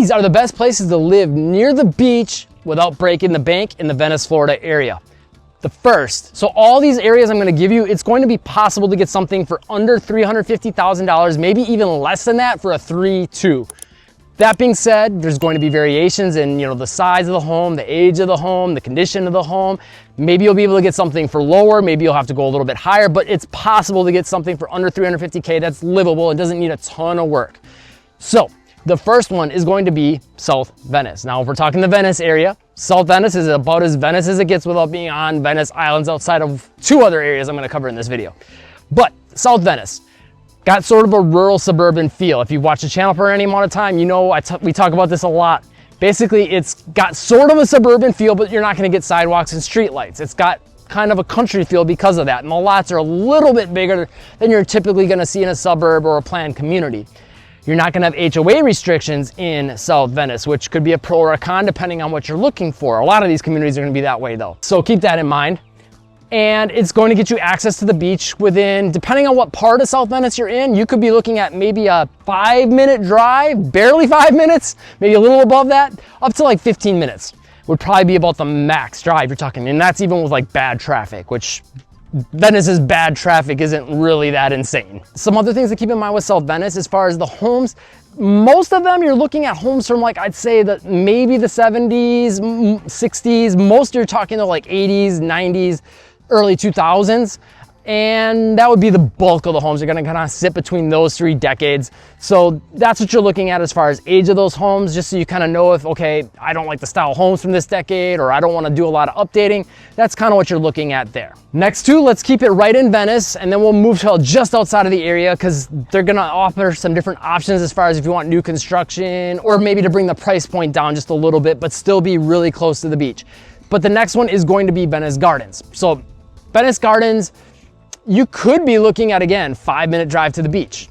These are the best places to live near the beach without breaking the bank in the Venice, Florida area. The first, so all these areas I'm gonna give you, it's going to be possible to get something for under $350,000, maybe even less than that for a 3-2. That being said, there's going to be variations in, the size of the home, the age of the home, the condition of the home. Maybe you'll be able to get something for lower, maybe you'll have to go a little bit higher, but it's possible to get something for under 350K that's livable and doesn't need a ton of work. So the first one is going to be South Venice. Now, if we're talking the Venice area, South Venice is about as Venice as it gets without being on Venice Islands outside of 2 other areas I'm gonna cover in this video. But South Venice, got sort of a rural suburban feel. If you've watched the channel for any amount of time, you know we talk about this a lot. Basically, it's got sort of a suburban feel, but you're not gonna get sidewalks and streetlights. It's got kind of a country feel because of that. And the lots are a little bit bigger than you're typically gonna see in a suburb or a planned community. You're not gonna have HOA restrictions in South Venice, which could be a pro or a con depending on what you're looking for. A lot of these communities are gonna be that way though. So keep that in mind. And it's going to get you access to the beach within, depending on what part of South Venice you're in, you could be looking at maybe a 5-minute drive, barely 5 minutes, maybe a little above that, up to like 15 minutes would probably be about the max drive you're talking. And that's even with like bad traffic, which Venice's bad traffic isn't really that insane. Some other things to keep in mind with South Venice as far as the homes, most of them you're looking at homes from like, I'd say that maybe the 70s, 60s, most you're talking to like 80s, 90s, early 2000s, and that would be the bulk of the homes. You're gonna kind of sit between those 3 decades. So that's what you're looking at as far as age of those homes, just so you kind of know if, okay, I don't like the style of homes from this decade, or I don't want to do a lot of updating. That's kind of what you're looking at there. Next 2, let's keep it right in Venice, and then we'll move to just outside of the area because they're gonna offer some different options as far as if you want new construction, or maybe to bring the price point down just a little bit, but still be really close to the beach. But the next one is going to be Venice Gardens. So Venice Gardens, you could be looking at, again, 5-minute drive to the beach.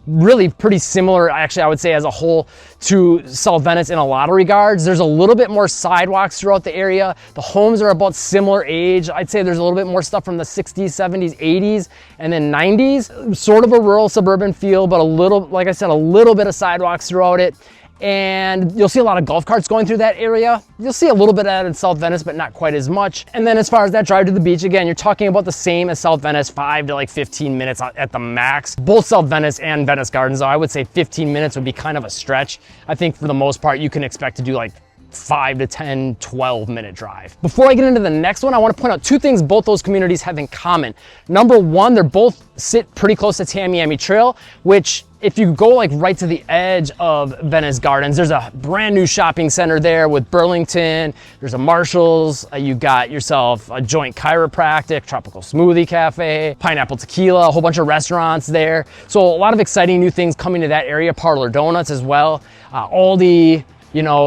Really pretty similar, actually, I would say as a whole to South Venice in a lot of regards. There's a little bit more sidewalks throughout the area. The homes are about similar age. I'd say there's a little bit more stuff from the 60s, 70s, 80s, and then 90s. Sort of a rural suburban feel, but a little, like I said, a little bit of sidewalks throughout it. And you'll see a lot of golf carts going through that area. You'll see a little bit of that in South Venice, but not quite as much. And then as far as that drive to the beach, again, you're talking about the same as South Venice, 5 to like 15 minutes at the max. Both South Venice and Venice Gardens, though, I would say 15 minutes would be kind of a stretch. I think for the most part, you can expect to do like 5 to 10, 12-minute drive. Before I get into the next one, I want to point out 2 things both those communities have in common. Number 1, they're both sit pretty close to Tamiami Trail, which if you go like right to the edge of Venice Gardens, there's a brand new shopping center there with Burlington, there's a Marshall's, you got yourself a Joint Chiropractic, Tropical Smoothie Cafe, Pineapple Tequila, a whole bunch of restaurants there. So a lot of exciting new things coming to that area, Parlor Donuts as well, Aldi,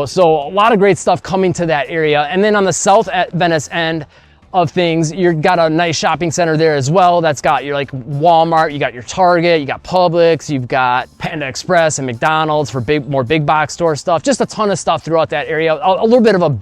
so a lot of great stuff coming to that area. And then on the South at Venice end of things, you've got a nice shopping center there as well. That's got your like Walmart, you got your Target, you got Publix, you've got Panda Express and McDonald's for more big box store stuff. Just a ton of stuff throughout that area. A little bit of a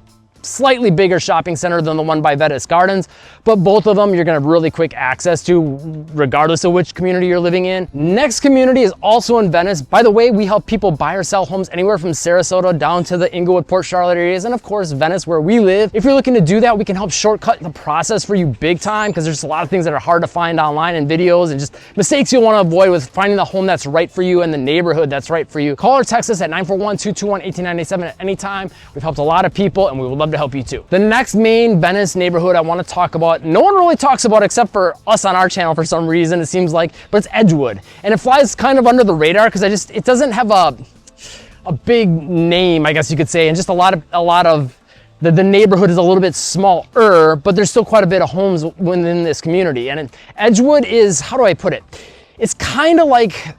slightly bigger shopping center than the one by Venice Gardens, but both of them you're gonna have really quick access to regardless of which community you're living in. Next community is also in Venice. By the way, we help people buy or sell homes anywhere from Sarasota down to the Englewood, Port Charlotte areas, and of course Venice where we live. If you're looking to do that, we can help shortcut the process for you big time because there's a lot of things that are hard to find online and videos and just mistakes you'll want to avoid with finding the home that's right for you and the neighborhood that's right for you. Call or text us at 941-221-1897 at any time. We've helped a lot of people and we would love to help you too. The next main Venice neighborhood I want to talk about, no one really talks about except for us on our channel for some reason, it seems like, but it's Edgewood. And it flies kind of under the radar because it doesn't have a big name, I guess you could say, and just a lot of the neighborhood is a little bit smaller, but there's still quite a bit of homes within this community. And Edgewood is, how do I put it? It's kind of like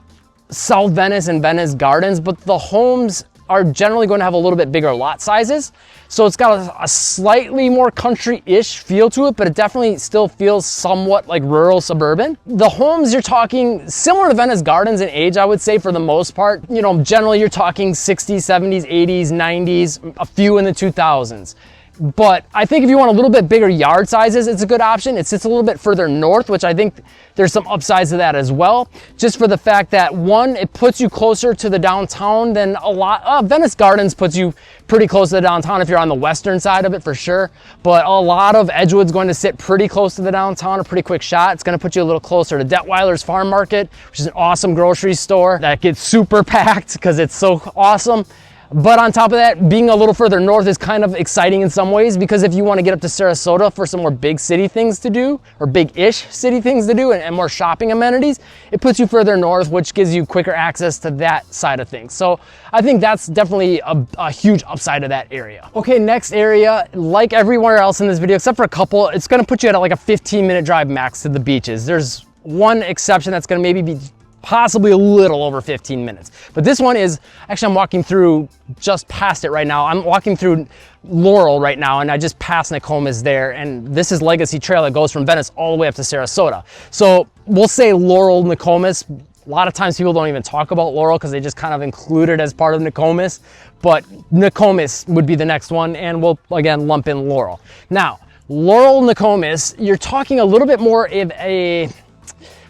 South Venice and Venice Gardens, but the homes are generally going to have a little bit bigger lot sizes. So it's got a slightly more country-ish feel to it, but it definitely still feels somewhat like rural suburban. The homes you're talking similar to Venice Gardens in age, I would say for the most part. Generally you're talking 60s, 70s, 80s, 90s, a few in the 2000s. But I think if you want a little bit bigger yard sizes, it's a good option. It sits a little bit further north, which I think there's some upsides to that as well. Just for the fact that, one, it puts you closer to the downtown than a lot. Venice Gardens puts you pretty close to the downtown if you're on the western side of it, for sure. But a lot of Edgewood's going to sit pretty close to the downtown, a pretty quick shot. It's going to put you a little closer to Detweiler's Farm Market, which is an awesome grocery store that gets super packed because it's so awesome. But on top of that, being a little further north is kind of exciting in some ways, because if you want to get up to Sarasota for some more big city things to do, or big-ish city things to do, and more shopping amenities, it puts you further north, which gives you quicker access to that side of things. So I think that's definitely a huge upside of that area. Okay, next area, like everywhere else in this video, except for a couple, it's going to put you at like a 15-minute drive max to the beaches. There's one exception that's going to maybe be possibly a little over 15 minutes. But this one is, actually I'm walking through just past it right now. I'm walking through Laurel right now, and I just passed Nokomis there, and this is Legacy Trail that goes from Venice all the way up to Sarasota. So we'll say Laurel, Nokomis. A lot of times people don't even talk about Laurel because they just kind of include it as part of Nokomis, but Nokomis would be the next one, and we'll again lump in Laurel. Now, Laurel, Nokomis, you're talking a little bit more of a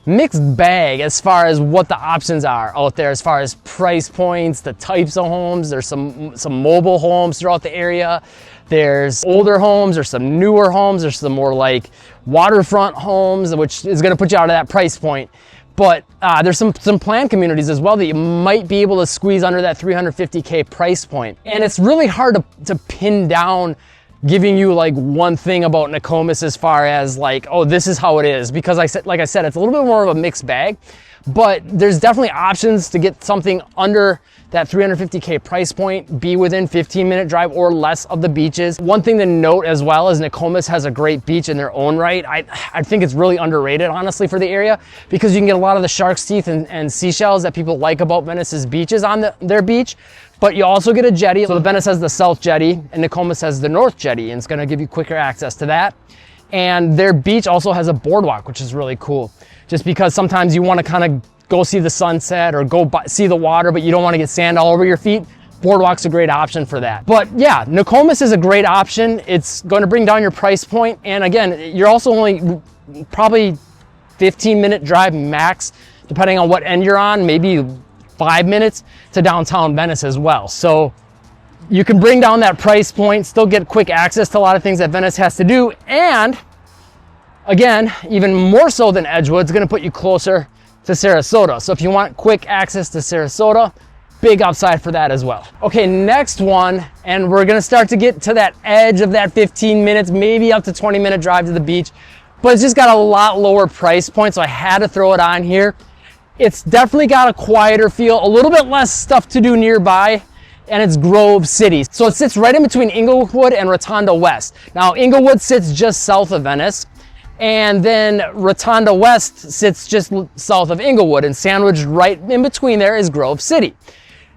mixed bag as far as what the options are out there, as far as price points, the types of homes. There's some mobile homes throughout the area. There's older homes, there's some newer homes, there's some more like waterfront homes, which is going to put you out of that price point. But there's some planned communities as well that you might be able to squeeze under that $350K price point. And it's really hard to pin down giving you like one thing about Nokomis as far as like, oh, this is how it is, because like I said, it's a little bit more of a mixed bag, but there's definitely options to get something under that $350K price point, be within 15-minute drive or less of the beaches. One thing to note as well is Nokomis has a great beach in their own right. I think it's really underrated, honestly, for the area, because you can get a lot of the shark's teeth and seashells that people like about Venice's beaches on their beach. But you also get a jetty. So the Venice has the south jetty and Nokomis has the north jetty, and it's going to give you quicker access to that. And their beach also has a boardwalk, which is really cool, just because sometimes you want to kind of go see the sunset or go see the water, but you don't want to get sand all over your feet. Boardwalk's a great option for that. But yeah, Nokomis is a great option. It's going to bring down your price point. And again, you're also only probably 15-minute drive max, depending on what end you're on, maybe 5 minutes to downtown Venice as well. So you can bring down that price point, still get quick access to a lot of things that Venice has to do. And again, even more so than Edgewood, it's going to put you closer to Sarasota. So if you want quick access to Sarasota, big upside for that as well. Okay, next one, and we're gonna start to get to that edge of that 15 minutes, maybe up to 20-minute drive to the beach, but it's just got a lot lower price point, so I had to throw it on here. It's definitely got a quieter feel, a little bit less stuff to do nearby, and it's Grove City. So it sits right in between Englewood and Rotonda West. Now, Englewood sits just south of Venice, and then Rotonda West sits just south of Englewood, and sandwiched right in between there is Grove City.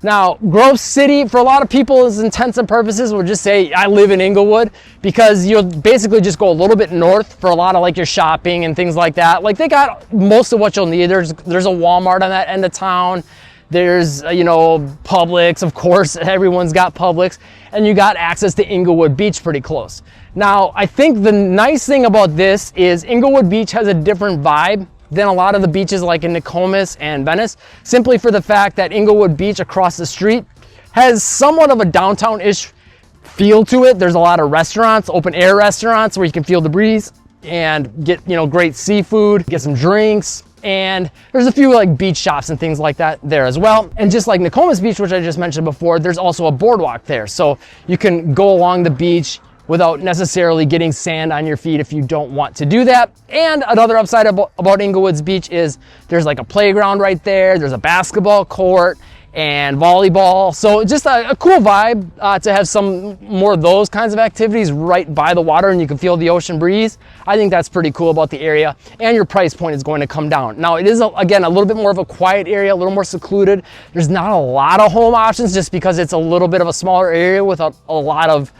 Now, Grove City, for a lot of people's intents and purposes, would just say, I live in Englewood, because you'll basically just go a little bit north for a lot of like your shopping and things like that. Like, they got most of what you'll need. There's a Walmart on that end of town. There's, Publix, of course, everyone's got Publix, and you got access to Englewood Beach pretty close. Now, I think the nice thing about this is Englewood Beach has a different vibe than a lot of the beaches like in Nokomis and Venice, simply for the fact that Englewood Beach across the street has somewhat of a downtown-ish feel to it. There's a lot of restaurants, open air restaurants, where you can feel the breeze and get, great seafood, get some drinks, and there's a few like beach shops and things like that there as well. And just like Nokomis Beach, which I just mentioned before, there's also a boardwalk there. So you can go along the beach without necessarily getting sand on your feet if you don't want to do that. And another upside about Englewood's Beach is there's like a playground right there. There's a basketball court and volleyball. So just a cool vibe to have some more of those kinds of activities right by the water, and you can feel the ocean breeze. I think that's pretty cool about the area, and your price point is going to come down. Now, it is, again, a little bit more of a quiet area, a little more secluded. There's not a lot of home options just because it's a little bit of a smaller area with a lot of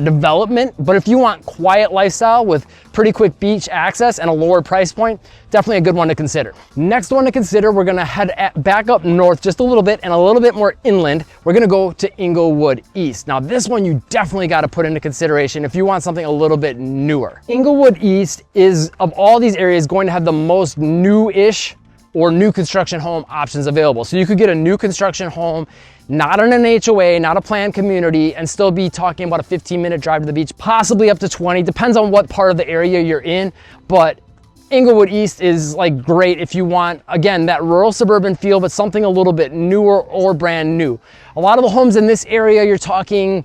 development. But if you want quiet lifestyle with pretty quick beach access and a lower price point, definitely a good one to consider. Next one to consider, we're gonna head back up north just a little bit and a little bit more inland. We're gonna go to Englewood East. Now this one you definitely got to put into consideration if you want something a little bit newer. Englewood East is, of all these areas, going to have the most new-ish or new construction home options available. So you could get a new construction home, not in an HOA, not a planned community, and still be talking about a 15-minute drive to the beach, possibly up to 20, depends on what part of the area you're in. But Englewood East is like great if you want, again, that rural suburban feel, but something a little bit newer or brand new. A lot of the homes in this area, you're talking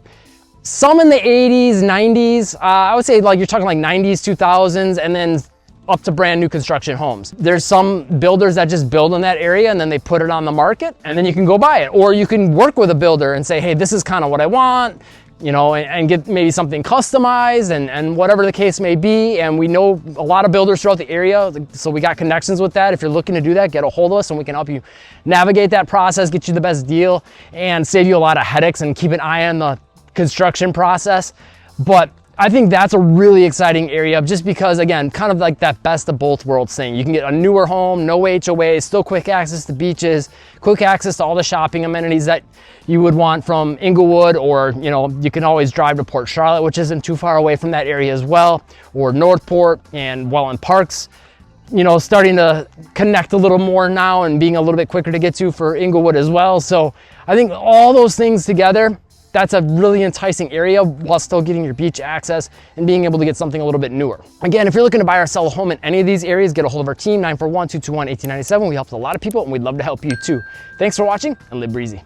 some in the 80s, 90s. I would say like you're talking like 90s, 2000s, and then up to brand new construction homes. There's some builders that just build in that area and then they put it on the market and then you can go buy it. Or you can work with a builder and say, hey, this is kind of what I want, you know, and get maybe something customized and whatever the case may be. And we know a lot of builders throughout the area, so we got connections with that. If you're looking to do that, get a hold of us and we can help you navigate that process, get you the best deal, and save you a lot of headaches and keep an eye on the construction process. But I think that's a really exciting area just because, again, kind of like that best of both worlds thing. You can get a newer home, no HOA, still quick access to beaches, quick access to all the shopping amenities that you would want from Englewood, or, you know, you can always drive to Port Charlotte, which isn't too far away from that area as well, or Northport and Welland Parks, you know, starting to connect a little more now and being a little bit quicker to get to for Englewood as well. So I think all those things together, that's a really enticing area while still getting your beach access and being able to get something a little bit newer. Again, if you're looking to buy or sell a home in any of these areas, get a hold of our team, 941-221-1897. We help a lot of people and we'd love to help you too. Thanks for watching and live breezy.